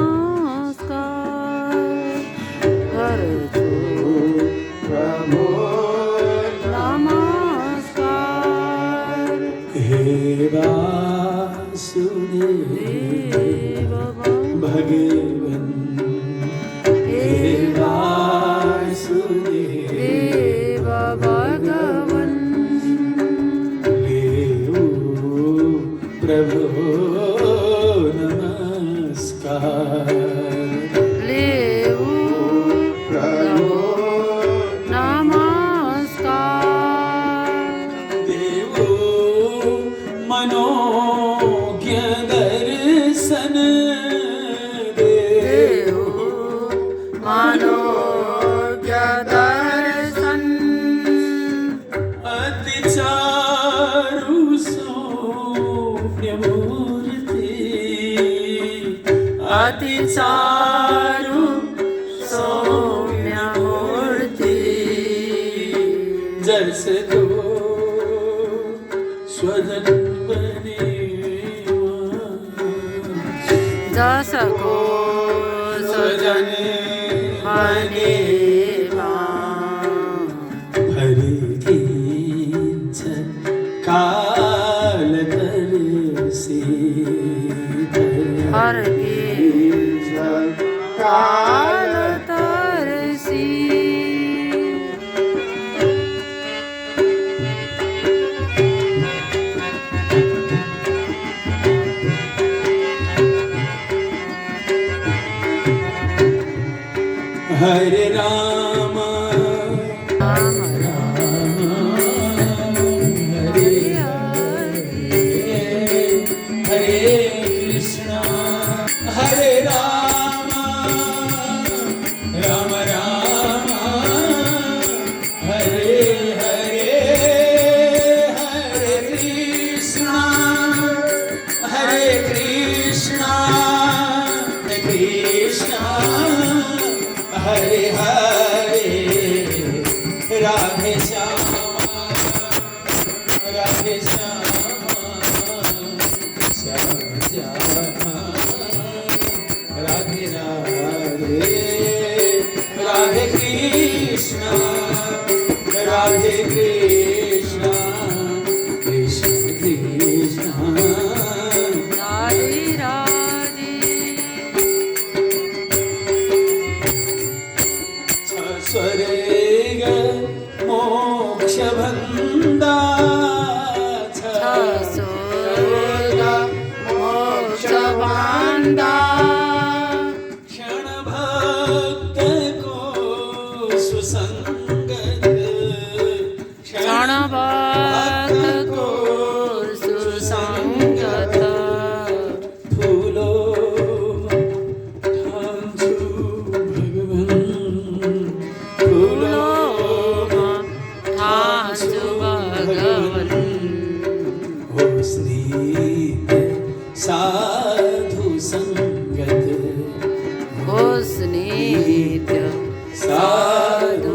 नमस्कार करतो प्रभो नमस्कार हे वासुदेव भगवन हे वासुदेव भगवन लेऊ प्रभो नमस्कार लेऊ प्रभो नमस्कार देवो मनोज्ञ दर्शन देव मनोज्ञ दर्शन अतिचारु सौम्य मूर्ति अतिचारु सौम्य मूर्ति जस तो स्वजन बने जस को स्वजन बने हरि कींच काल तरसी हर काल तरसी हरे राम राम राम हरे हरे कृष्णा हरे राम राम राम हरे हरे हरे कृष्णा कृष्णा हरे हरे राधे श्यामा राधे श्यामा श्याम श्यामा राधे राधे राधे कृष्णा राधे कृष्णा कृष्ण कृष्णा राधे राधे स्वर्ग मोक्ष भंदा स्वर्ग मोक्ष बांधा क्षण भक्त को सुसंगत क्षण भक्त को सुसंगत फूलो ठांचू भगवन फूलो ठासु भगवन हो स्नेह साधु संगत हो स्नेह साधु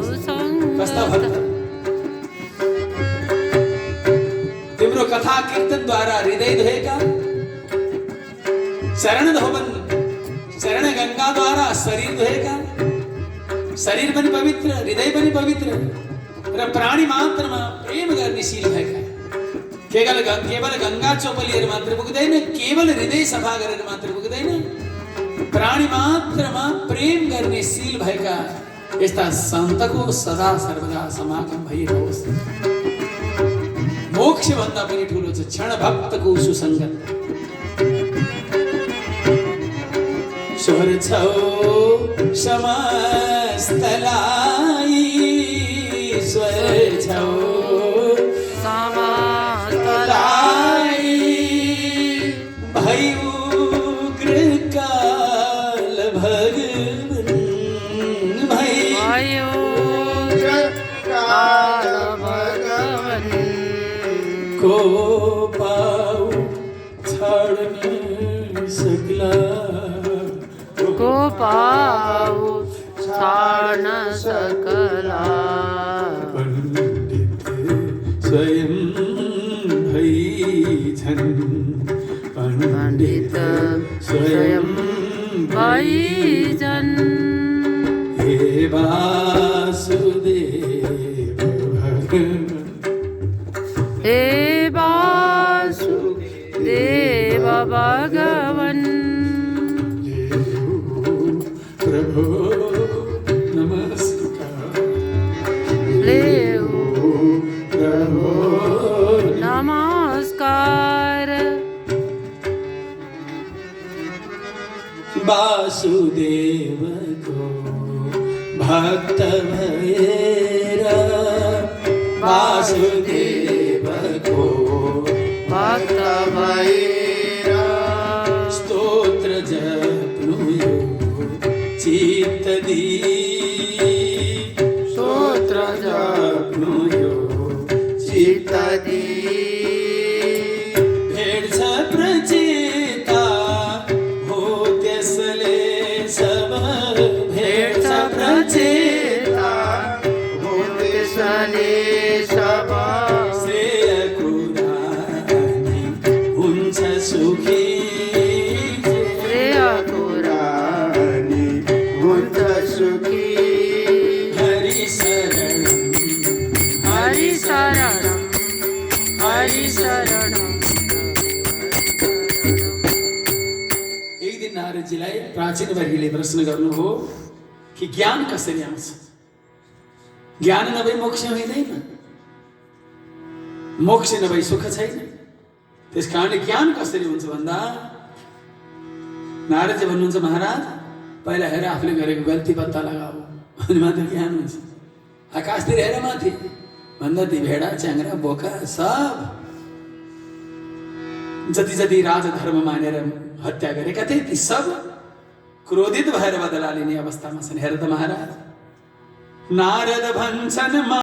कस्ता संगत भक्त तिम्रो कथा कीर्तन द्वारा हृदय धोएका शरण धोवन शरण गंगा द्वारा शरीर धोएका शरीर पनि पवित्र हृदय पनि पवित्र र प्राणी मात्रमा प्रेम गर्नेशील भएका केवल गंगा चोपलिएर मात्र पुग्दैन केवल हृदय सफा गरेर मात्र पुग्दैन प्राणी मात्रमा प्रेम गर्नेशील भएका यस्ता सन्तको सदा सर्वदा समागम भइरहोस् मोक्ष भन्दा पनि ठुलो छ क्षण भक्तको सुसंगत स्वर छौ समस्तलाई स्वर छौ समस्तलाई भयु कृकाल भगवन भयो काल भगवन को पाऊ छाड़ सकला को पाऊ छाड़ सकला पंडित स्वयं भई छन पंडित चित स्वयं पाइजन हे वासुदेव हे वासुदेव भगवन प्रभो नमस्कार लेऊ प्रभो नमस्कार वासुदेव को भक्त भैरा वासुदेव को भक्त भैरा स्तोत्र जपनुयो चित्त दी स्तोत्र जपनुयो चित्त दी भेड प्रचेता होत्यासले सब भेड प्रचेता सने सब श्रेय कुरानी हुन्छ सुखी श्रेय कुरानी हुन्छ सुखी हरि शरणं हरि शरणं हरि शरणं एक दिन नारदजीलाई प्राचीन वर्गीले प्रश्न गर्नुभयो कि ज्ञान कसरी आउँछ ज्ञान नभई मोक्ष हुँदैन मोक्ष नभई सुख छैन त्यस कारणले ज्ञान कसरी हुन्छ भन्दा नारदजी भन्नुहुन्छ महाराज पहिला हेर आफूले गरेको गल्ती पत्ता लगाऊ अनि मात्र ज्ञान हुन्छ आकाशतिर हेर माथि भन्दा ती भेडा च्याङ्ग्रा बोका सब जति जति राजधर्म मानेर हत्या गरेका थिए ती सब क्रोधित भएर बदला लिने अवस्थामा छन् हेर त महाराज नारद भन्छन्